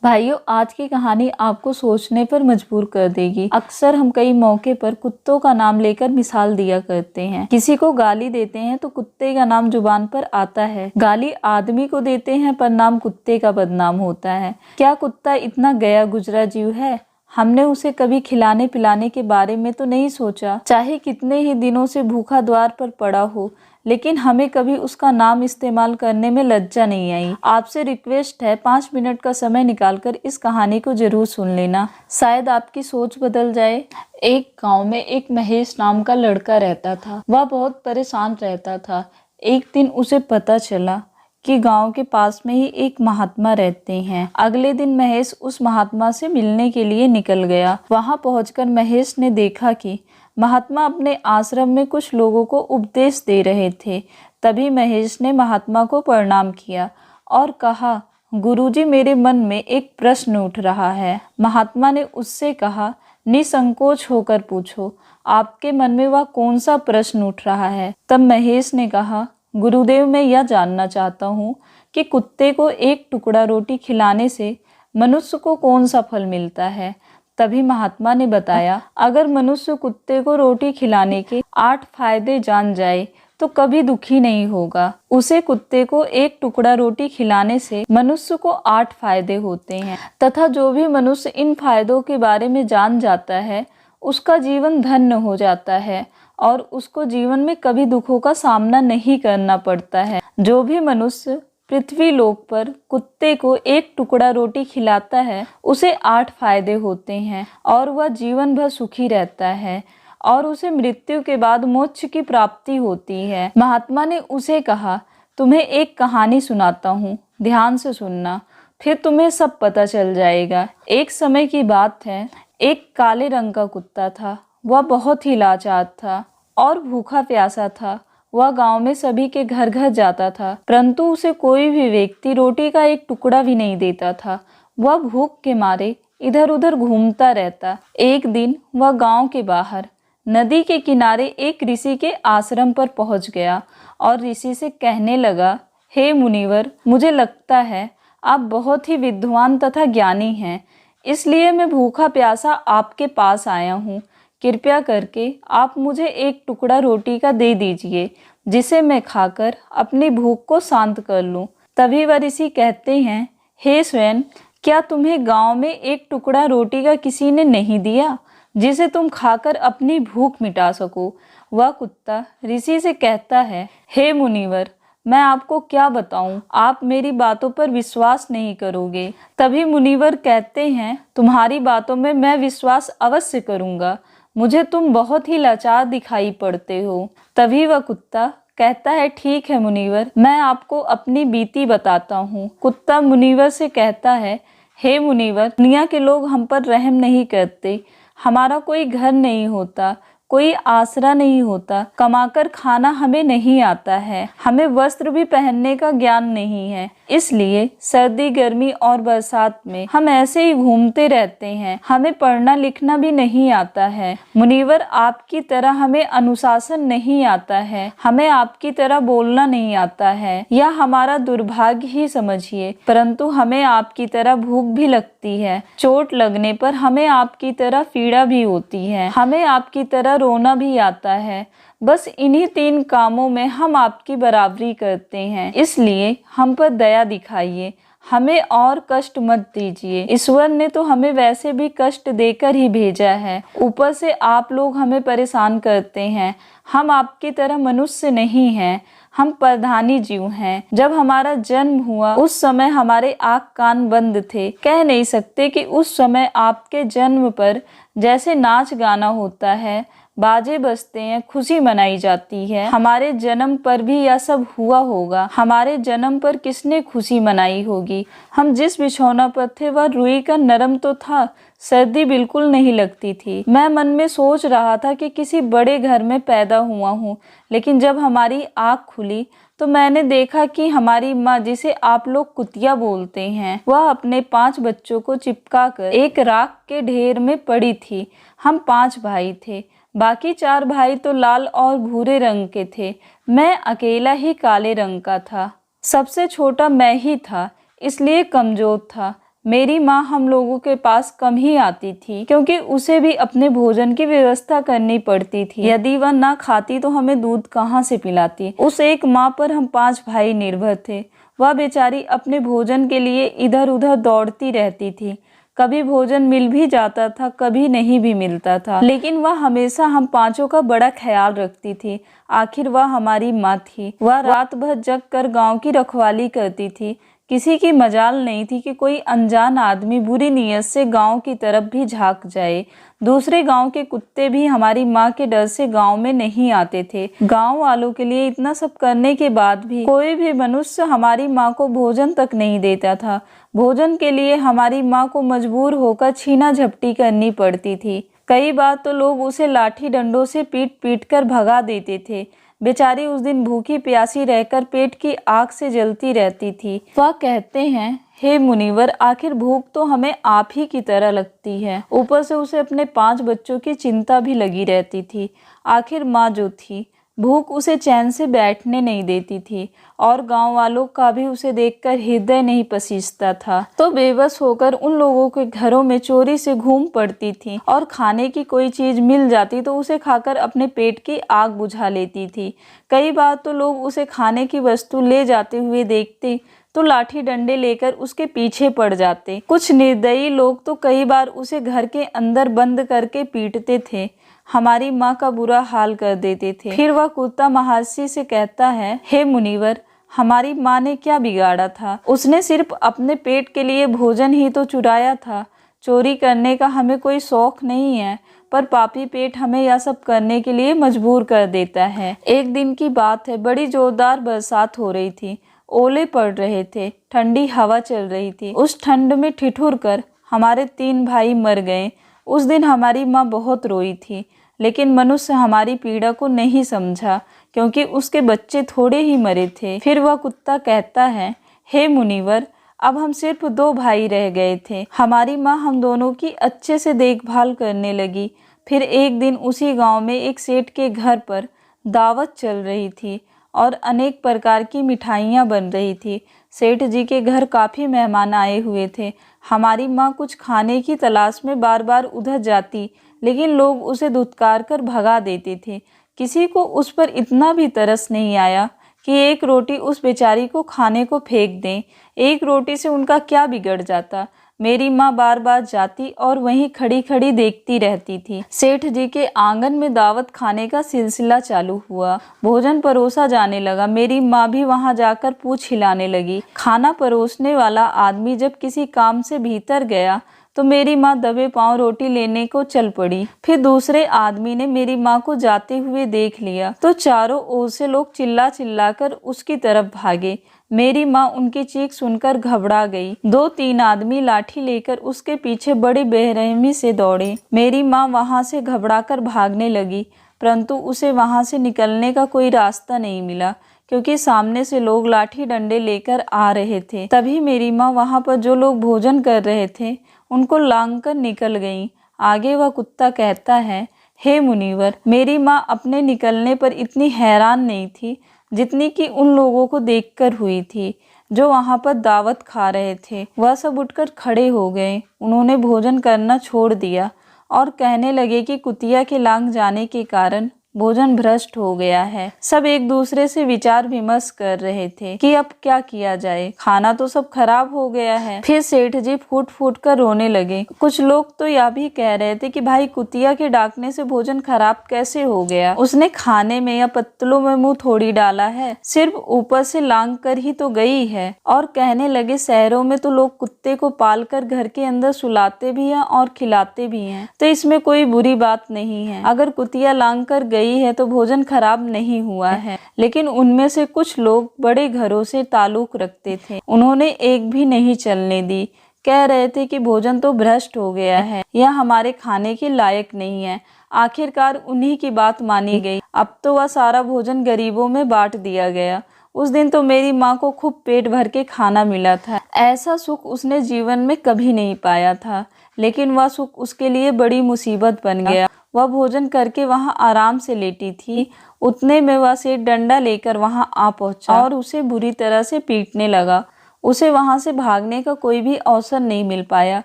भाइयों, आज की कहानी आपको सोचने पर मजबूर कर देगी। अक्सर हम कई मौके पर कुत्तों का नाम लेकर मिसाल दिया करते हैं। किसी को गाली देते हैं तो कुत्ते का नाम जुबान पर आता है। गाली आदमी को देते हैं पर नाम कुत्ते का बदनाम होता है। क्या कुत्ता इतना गया गुजरा जीव है? हमने उसे कभी खिलाने पिलाने के बारे में तो नहीं सोचा, चाहे कितने ही दिनों से भूखा द्वार पर पड़ा हो, लेकिन हमें कभी उसका नाम इस्तेमाल करने में लज्जा नहीं आई। आपसे रिक्वेस्ट है, 5 मिनट का समय निकालकर इस कहानी को जरूर सुन लेना, शायद आपकी सोच बदल जाए। एक गांव में एक महेश नाम का लड़का रहता था। वह बहुत परेशान रहता था। एक दिन उसे पता चला कि गांव के पास में ही एक महात्मा रहते हैं। अगले दिन महेश उस महात्मा से मिलने के लिए निकल गया। वहां पहुंचकर महेश ने देखा कि महात्मा अपने आश्रम में कुछ लोगों को उपदेश दे रहे थे। तभी महेश ने महात्मा को प्रणाम किया और कहा, गुरुजी, मेरे मन में एक प्रश्न उठ रहा है। महात्मा ने उससे कहा, निसंकोच होकर पूछो, आपके मन में वह कौन सा प्रश्न उठ रहा है। तब महेश ने कहा, गुरुदेव, मैं यह जानना चाहता हूँ कि कुत्ते को एक टुकड़ा रोटी खिलाने से मनुष्य को कौन सा फल मिलता है। तभी महात्मा ने बताया, अगर मनुष्य कुत्ते को रोटी खिलाने के 8 फायदे जान जाए तो कभी दुखी नहीं होगा। उसे कुत्ते को एक टुकड़ा रोटी खिलाने से मनुष्य को 8 फायदे होते हैं तथा जो भी मनुष्य इन फायदों के बारे में जान जाता है उसका जीवन धन्य हो जाता है और उसको जीवन में कभी दुखों का सामना नहीं करना पड़ता है। जो भी मनुष्य पृथ्वी लोक पर कुत्ते को एक टुकड़ा रोटी खिलाता है उसे 8 फायदे होते हैं और वह जीवन भर सुखी रहता है और उसे मृत्यु के बाद मोक्ष की प्राप्ति होती है। महात्मा ने उसे कहा, तुम्हें एक कहानी सुनाता हूँ, ध्यान से सुनना, फिर तुम्हें सब पता चल जाएगा। एक समय की बात है, एक काले रंग का कुत्ता था। वह बहुत ही लाचार था और भूखा प्यासा था। वह गांव में सभी के घर घर जाता था, परंतु उसे कोई भी व्यक्ति रोटी का एक टुकड़ा भी नहीं देता था। वह भूख के मारे इधर उधर घूमता रहता। एक दिन वह गांव के बाहर नदी के किनारे एक ऋषि के आश्रम पर पहुंच गया और ऋषि से कहने लगा, हे मुनिवर, मुझे लगता है आप बहुत ही विद्वान तथा ज्ञानी हैं, इसलिए मैं भूखा प्यासा आपके पास आया हूँ। कृपया करके आप मुझे एक टुकड़ा रोटी का दे दीजिए, जिसे मैं खाकर अपनी भूख को शांत कर लूं। तभी वह ऋषि कहते हैं, हे स्वयं, क्या तुम्हें गांव में एक टुकड़ा रोटी का किसी ने नहीं दिया जिसे तुम खाकर अपनी भूख मिटा सको? वह कुत्ता ऋषि से कहता है, हे मुनिवर, मैं आपको क्या बताऊं, आप मेरी बातों पर विश्वास नहीं करोगे। तभी मुनिवर कहते हैं, तुम्हारी बातों में मैं विश्वास अवश्य करूंगा, मुझे तुम बहुत ही लाचार दिखाई पड़ते हो। तभी वह कुत्ता कहता है, ठीक है मुनिवर, मैं आपको अपनी बीती बताता हूँ। कुत्ता मुनिवर से कहता है, हे मुनिवर, दुनिया के लोग हम पर रहम नहीं करते, हमारा कोई घर नहीं होता, कोई आसरा नहीं होता, कमाकर खाना हमें नहीं आता है, हमें वस्त्र भी पहनने का ज्ञान नहीं है, इसलिए सर्दी गर्मी और बरसात में हम ऐसे ही घूमते रहते हैं, हमें पढ़ना लिखना भी नहीं आता है। मुनिवर, आपकी तरह हमें अनुशासन नहीं आता है, हमें आपकी तरह बोलना नहीं आता है, यह हमारा दुर्भाग्य ही समझिए, परंतु हमें आपकी तरह भूख भी लगती है, चोट लगने पर हमें आपकी तरह पीड़ा भी होती है, हमें आपकी तरह रोना भी आता है। बस इन्हीं 3 कामों में हम आपकी बराबरी करते हैं, इसलिए हम पर दया दिखाइए, हमें और कष्ट मत दीजिए। ईश्वर ने तो हमें वैसे भी कष्ट देकर ही भेजा है, ऊपर से आप लोग हमें परेशान करते हैं। हम आपकी तरह मनुष्य नहीं हैं, हम परधानी जीव हैं। जब हमारा जन्म हुआ उस समय हमारे आँख कान बंद थे, कह नहीं सकते कि उस समय आपके जन्म पर जैसे नाच गाना होता है, बाजे बजते हैं, खुशी मनाई जाती है। हमारे जन्म पर भी यह सब हुआ होगा। हमारे जन्म पर किसने खुशी मनाई होगी? हम जिस बिछौना पर थे वह रुई का नरम तो था, सर्दी बिल्कुल नहीं लगती थी। मैं मन में सोच रहा था कि किसी बड़े घर में पैदा हुआ हूँ, लेकिन जब हमारी आँख खुली तो मैंने देखा कि हमारी माँ, जिसे आप लोग कुतिया बोलते हैं, वह अपने 5 बच्चों को चिपका कर एक राख के ढेर में पड़ी थी। हम 5 भाई थे, बाकी 4 भाई तो लाल और भूरे रंग के थे, मैं अकेला ही काले रंग का था। सबसे छोटा मैं ही था, इसलिए कमजोर था। मेरी माँ हम लोगों के पास कम ही आती थी क्योंकि उसे भी अपने भोजन की व्यवस्था करनी पड़ती थी। यदि वह ना खाती तो हमें दूध कहाँ से पिलाती। उस एक माँ पर हम 5 भाई निर्भर थे। वह बेचारी अपने भोजन के लिए इधर उधर दौड़ती रहती थी। कभी भोजन मिल भी जाता था, कभी नहीं भी मिलता था, लेकिन वह हमेशा हम पांचों का बड़ा ख्याल रखती थी। आखिर वह हमारी माँ थी। वह रात भर जग कर गाँव की रखवाली करती थी। किसी की मजाल नहीं थी कि कोई अनजान आदमी बुरी नीयत से गांव की तरफ भी झांक जाए। दूसरे गांव के कुत्ते भी हमारी माँ के डर से गांव में नहीं आते थे। गांव वालों के लिए इतना सब करने के बाद भी कोई भी मनुष्य हमारी माँ को भोजन तक नहीं देता था। भोजन के लिए हमारी माँ को मजबूर होकर छीना झपटी करनी पड़ती थी। कई बार तो लोग उसे लाठी डंडों से पीट पीट कर भगा देते थे। बेचारी उस दिन भूखी प्यासी रहकर पेट की आग से जलती रहती थी। वह कहते हैं, हे मुनिवर, आखिर भूख तो हमें आप ही की तरह लगती है। ऊपर से उसे अपने 5 बच्चों की चिंता भी लगी रहती थी। आखिर माँ जो थी, भूख उसे चैन से बैठने नहीं देती थी और गांव वालों का भी उसे देखकर हृदय नहीं पसीजता था। तो बेबस होकर उन लोगों के घरों में चोरी से घूम पड़ती थी और खाने की कोई चीज मिल जाती तो उसे खाकर अपने पेट की आग बुझा लेती थी। कई बार तो लोग उसे खाने की वस्तु ले जाते हुए देखते तो लाठी डंडे लेकर उसके पीछे पड़ जाते। कुछ निर्दयी लोग तो कई बार उसे घर के अंदर बंद करके पीटते थे। हमारी माँ का बुरा हाल कर देते थे। फिर वह कुत्ता महर्षि से कहता है, हे मुनिवर, हमारी माँ ने क्या बिगाड़ा था? उसने सिर्फ अपने पेट के लिए भोजन ही तो चुराया था। चोरी करने का हमें कोई शौक नहीं है, पर पापी पेट हमें यह सब करने के लिए मजबूर कर देता है। एक दिन की बात है, बड़ी जोरदार बरसात हो रही थी। ओले पड़ रहे थे, ठंडी हवा चल रही थी। उस ठंड में ठिठुर कर हमारे 3 भाई मर गए। उस दिन हमारी माँ बहुत रोई थी, लेकिन मनुष्य हमारी पीड़ा को नहीं समझा क्योंकि उसके बच्चे थोड़े ही मरे थे। फिर वह कुत्ता कहता है, हे मुनिवर, अब हम सिर्फ 2 भाई रह गए थे। हमारी माँ हम दोनों की अच्छे से देखभाल करने लगी। फिर एक दिन उसी गांव में एक सेठ के घर पर दावत चल रही थी और अनेक प्रकार की मिठाइयाँ बन रही थी। सेठ जी के घर काफ़ी मेहमान आए हुए थे। हमारी माँ कुछ खाने की तलाश में बार बार उधर जाती, लेकिन लोग उसे धुतकार कर भगा देते थे। किसी को उस पर इतना भी तरस नहीं आया कि एक रोटी उस बेचारी को खाने को फेंक दें। एक रोटी से उनका क्या बिगड़ जाता। मेरी माँ बार बार जाती और वहीं खड़ी खड़ी देखती रहती थी। सेठ जी के आंगन में दावत खाने का सिलसिला चालू हुआ। भोजन परोसा जाने लगा। मेरी माँ भी वहां जाकर पूछ हिलाने लगी। खाना परोसने वाला आदमी जब किसी काम से भीतर गया तो मेरी माँ दबे पांव रोटी लेने को चल पड़ी। फिर दूसरे आदमी ने मेरी माँ को जाते हुए देख लिया तो चारों ओर से लोग चिल्ला चिल्ला कर उसकी तरफ भागे। मेरी माँ उनकी चीख सुनकर घबरा गई। 2-3 आदमी लाठी लेकर उसके पीछे बड़ी बेरहमी से दौड़े। मेरी माँ वहां से घबराकर भागने लगी, परंतु उसे वहां से निकलने का कोई रास्ता नहीं मिला क्योंकि सामने से लोग लाठी डंडे लेकर आ रहे थे। तभी मेरी माँ वहां पर जो लोग भोजन कर रहे थे उनको लांग कर निकल गई। आगे वह कुत्ता कहता है, हे मुनिवर, मेरी माँ अपने निकलने पर इतनी हैरान नहीं थी जितनी कि उन लोगों को देखकर हुई थी जो वहां पर दावत खा रहे थे। वह सब उठकर खड़े हो गए। उन्होंने भोजन करना छोड़ दिया और कहने लगे कि कुतिया के लांग जाने के कारण भोजन भ्रष्ट हो गया है। सब एक दूसरे से विचार विमर्श कर रहे थे कि अब क्या किया जाए, खाना तो सब खराब हो गया है। फिर सेठ जी फूट फूट कर रोने लगे। कुछ लोग तो यह भी कह रहे थे कि भाई कुतिया के डाकने से भोजन खराब कैसे हो गया, उसने खाने में या पत्तलों में मुंह थोड़ी डाला है, सिर्फ ऊपर से लांग कर ही तो गई है। और कहने लगे शहरों में तो लोग कुत्ते को पाल कर घर के अंदर सुलाते भी हैं और खिलाते भी हैं, तो इसमें कोई बुरी बात नहीं है। अगर कुतिया लांग कर गई है तो भोजन खराब नहीं हुआ है। लेकिन उनमें से कुछ लोग बड़े घरों से ताल्लुक रखते थे, उन्होंने एक भी नहीं चलने दी। कह रहे थे कि भोजन तो भ्रष्ट हो गया है, यह हमारे खाने के लायक नहीं है। आखिरकार उन्हीं की बात मानी गई। अब तो वह सारा भोजन गरीबों में बांट दिया गया। उस दिन तो मेरी माँ को खूब पेट भर के खाना मिला था। ऐसा सुख उसने जीवन में कभी नहीं पाया था, लेकिन वह सुख उसके लिए बड़ी मुसीबत बन गया। वह भोजन करके वहां आराम से लेटी थी, उतने में वह सेठ डंडा लेकर वहां आ पहुंचा और उसे बुरी तरह से पीटने लगा। उसे वहां से भागने का कोई भी अवसर नहीं मिल पाया।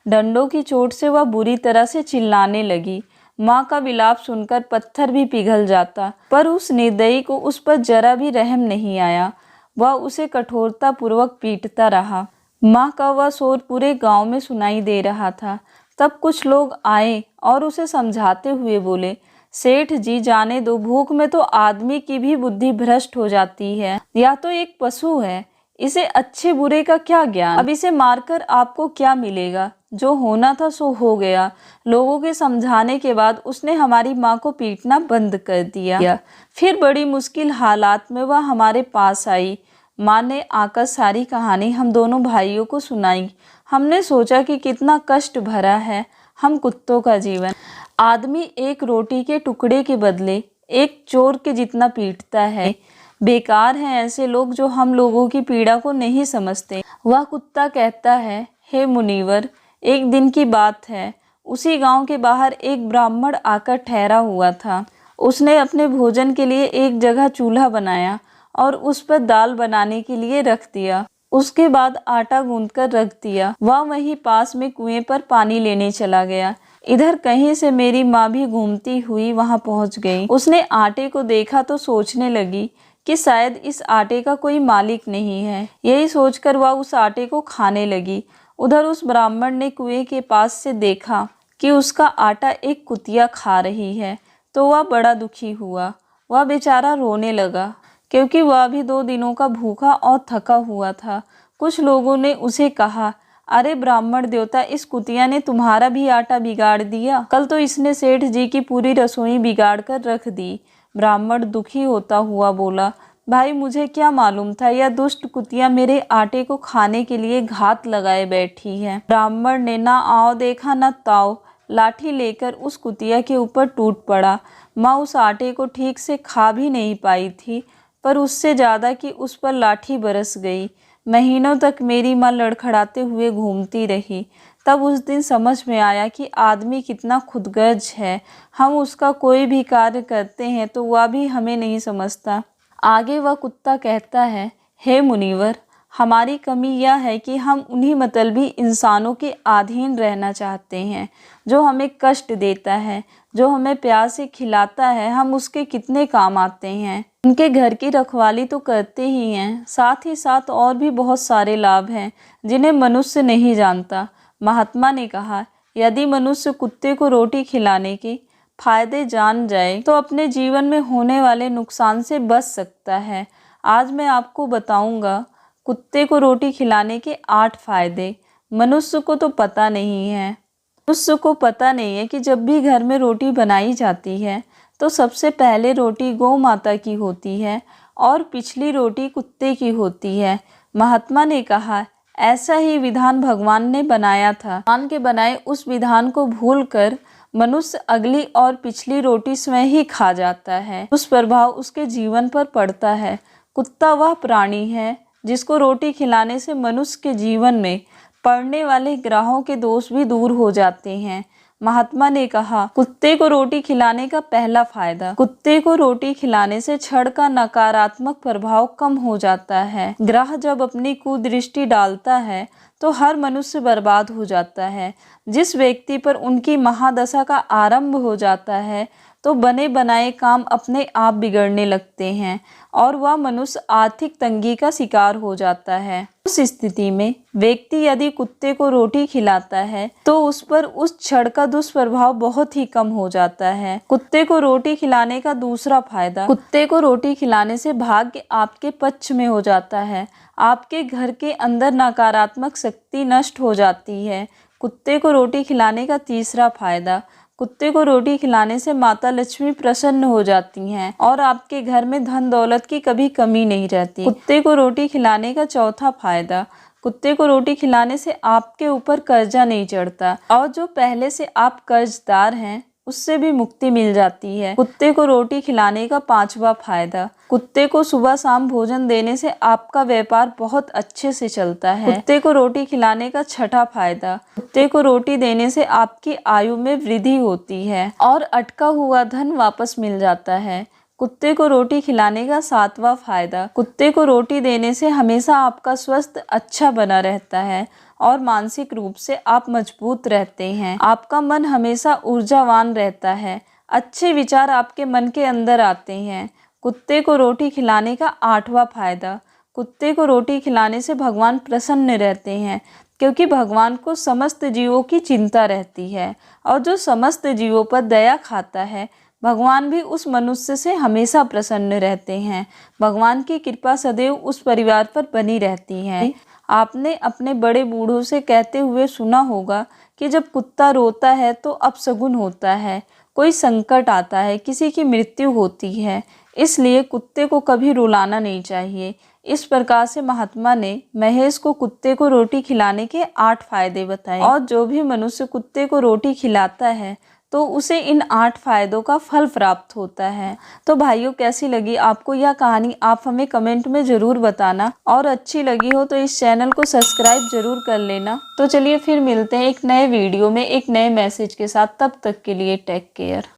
डंडों की चोट से वह बुरी तरह से चिल्लाने लगी। माँ का विलाप सुनकर पत्थर भी पिघल जाता, पर उस निर्दयी को उस पर जरा भी रहम नहीं आया। वह उसे कठोरता पूर्वक पीटता रहा। माँ का वह शोर पूरे गांव में सुनाई दे रहा था। तब कुछ लोग आए और उसे समझाते हुए बोले, सेठ जी जाने दो, भूख में तो आदमी की भी बुद्धि भ्रष्ट हो जाती है। या तो एक पशु है, इसे अच्छे बुरे का क्या ज्ञान। अब इसे मारकर आपको क्या मिलेगा? जो होना था सो हो गया। लोगों के समझाने के बाद उसने हमारी माँ को पीटना बंद कर दिया। फिर बड़ी मुश्किल हालात में वह हमारे पास आई। माँ ने आकर सारी कहानी हम दोनों भाइयों को सुनाई। हमने सोचा कि कितना कष्ट भरा है हम कुत्तों का जीवन। आदमी एक रोटी के टुकड़े के बदले एक चोर के जितना पीटता है। बेकार हैं ऐसे लोग जो हम लोगों की पीड़ा को नहीं समझते। वह कुत्ता कहता है, हे मुनीवर, एक दिन की बात है, उसी गांव के बाहर एक ब्राह्मण आकर ठहरा हुआ था। उसने अपने भोजन के लिए एक जगह चूल्हा बनाया और उस पर दाल बनाने के लिए रख दिया। उसके बाद आटा गूंथकर रख दिया। वह वहीं पास में कुएं पर पानी लेने चला गया। इधर कहीं से मेरी माँ भी घूमती हुई वहां पहुंच गई। उसने आटे को देखा तो सोचने लगी कि शायद इस आटे का कोई मालिक नहीं है। यही सोचकर वह उस आटे को खाने लगी। उधर उस ब्राह्मण ने कुएं के पास से देखा कि उसका आटा एक कुतिया खा रही है, तो वह बड़ा दुखी हुआ। वह बेचारा रोने लगा, क्योंकि वह भी 2 दिनों का भूखा और थका हुआ था। कुछ लोगों ने उसे कहा, अरे ब्राह्मण देवता, इस कुतिया ने तुम्हारा भी आटा बिगाड़ दिया। कल तो इसने सेठ जी की पूरी रसोई बिगाड़ कर रख दी। ब्राह्मण दुखी होता हुआ बोला, भाई मुझे क्या मालूम था यह दुष्ट कुतिया मेरे आटे को खाने के लिए घात लगाए बैठी है। ब्राह्मण ने ना आओ देखा ना ताओ, लाठी लेकर उस कुतिया के ऊपर टूट पड़ा। माँ उस आटे को ठीक से खा भी नहीं पाई थी, पर उससे ज़्यादा कि उस पर लाठी बरस गई। महीनों तक मेरी माँ लड़खड़ाते हुए घूमती रही। तब उस दिन समझ में आया कि आदमी कितना खुदगर्ज है। हम उसका कोई भी कार्य करते हैं तो वह भी हमें नहीं समझता। आगे वह कुत्ता कहता है, हे मुनीवर, हमारी कमी यह है कि हम उन्हीं मतलबी इंसानों के अधीन रहना चाहते हैं जो हमें कष्ट देता है। जो हमें प्यार से खिलाता है, हम उसके कितने काम आते हैं। उनके घर की रखवाली तो करते ही हैं, साथ ही साथ और भी बहुत सारे लाभ हैं जिन्हें मनुष्य नहीं जानता। महात्मा ने कहा, यदि मनुष्य कुत्ते को रोटी खिलाने के फायदे जान जाए तो अपने जीवन में होने वाले नुकसान से बच सकता है। आज मैं आपको बताऊंगा कुत्ते को रोटी खिलाने के 8 फायदे। मनुष्य को तो पता नहीं है। मनुष्य को पता नहीं है कि जब भी घर में रोटी बनाई जाती है तो सबसे पहले रोटी गौ माता की होती है और पिछली रोटी कुत्ते की होती है। महात्मा ने कहा, ऐसा ही विधान भगवान ने बनाया था। भगवान के बनाए उस विधान को भूलकर मनुष्य अगली और पिछली रोटी स्वयं ही खा जाता है। उस प्रभाव उसके जीवन पर पड़ता है। कुत्ता वह प्राणी है जिसको रोटी खिलाने से मनुष्य के जीवन में पड़ने वाले ग्रहों के दोष भी दूर हो जाते हैं। महात्मा ने कहा, कुत्ते को रोटी खिलाने का पहला फायदा, कुत्ते को रोटी खिलाने से क्षण का नकारात्मक प्रभाव कम हो जाता है। ग्रह जब अपनी कुदृष्टि डालता है तो हर मनुष्य बर्बाद हो जाता है। जिस व्यक्ति पर उनकी महादशा का आरंभ हो जाता है तो बने बनाए काम अपने आप बिगड़ने लगते हैं और वह मनुष्य आर्थिक तंगी का शिकार हो जाता है। उस स्थिति में व्यक्ति यदि कुत्ते को रोटी खिलाता है तो उस पर उस क्षण का दुष्प्रभाव बहुत ही कम हो जाता है। कुत्ते को रोटी खिलाने का दूसरा फायदा, कुत्ते को रोटी खिलाने से भाग्य आपके पक्ष में हो जाता है। आपके घर के अंदर नकारात्मक शक्ति नष्ट हो जाती है। कुत्ते को रोटी खिलाने का तीसरा फायदा, कुत्ते को रोटी खिलाने से माता लक्ष्मी प्रसन्न हो जाती हैं और आपके घर में धन दौलत की कभी कमी नहीं रहती। कुत्ते को रोटी खिलाने का चौथा फायदा, कुत्ते को रोटी खिलाने से आपके ऊपर कर्जा नहीं चढ़ता और जो पहले से आप कर्जदार हैं उससे भी मुक्ति मिल जाती है। कुत्ते को रोटी खिलाने का पांचवा फायदा, कुत्ते को सुबह शाम भोजन देने से आपका व्यापार बहुत अच्छे से चलता है। कुत्ते को रोटी खिलाने का छठा फायदा, कुत्ते को रोटी देने से आपकी आयु में वृद्धि होती है और अटका हुआ धन वापस मिल जाता है। कुत्ते को रोटी खिलाने का 7वां फायदा। कुत्ते को रोटी देने से हमेशा आपका स्वास्थ्य अच्छा बना रहता है और मानसिक रूप से आप मजबूत रहते हैं। आपका मन हमेशा ऊर्जावान रहता है, अच्छे विचार आपके मन के अंदर आते हैं। कुत्ते को रोटी खिलाने का 8वां फायदा। कुत्ते को रोटी खिलाने से भगवान प्रसन्न रहते हैं, क्योंकि भगवान को समस्त जीवों की चिंता रहती है और जो समस्त जीवों पर दया खाता है, भगवान भी उस मनुष्य से हमेशा प्रसन्न रहते हैं। भगवान की कृपा सदैव उस परिवार पर बनी रहती है। आपने अपने बड़े बूढ़ों से कहते हुए सुना होगा कि जब कुत्ता रोता है तो अपशगुन होता है, कोई संकट आता है, किसी की मृत्यु होती है। इसलिए कुत्ते को कभी रुलाना नहीं चाहिए। इस प्रकार से महात्मा ने महेश को कुत्ते को रोटी खिलाने के 8 फायदे बताए और जो भी मनुष्य कुत्ते को रोटी खिलाता है तो उसे इन 8 फायदों का फल प्राप्त होता है। तो भाइयों, कैसी लगी आपको यह कहानी, आप हमें कमेंट में ज़रूर बताना और अच्छी लगी हो तो इस चैनल को सब्सक्राइब जरूर कर लेना। तो चलिए फिर मिलते हैं एक नए वीडियो में एक नए मैसेज के साथ। तब तक के लिए टेक केयर।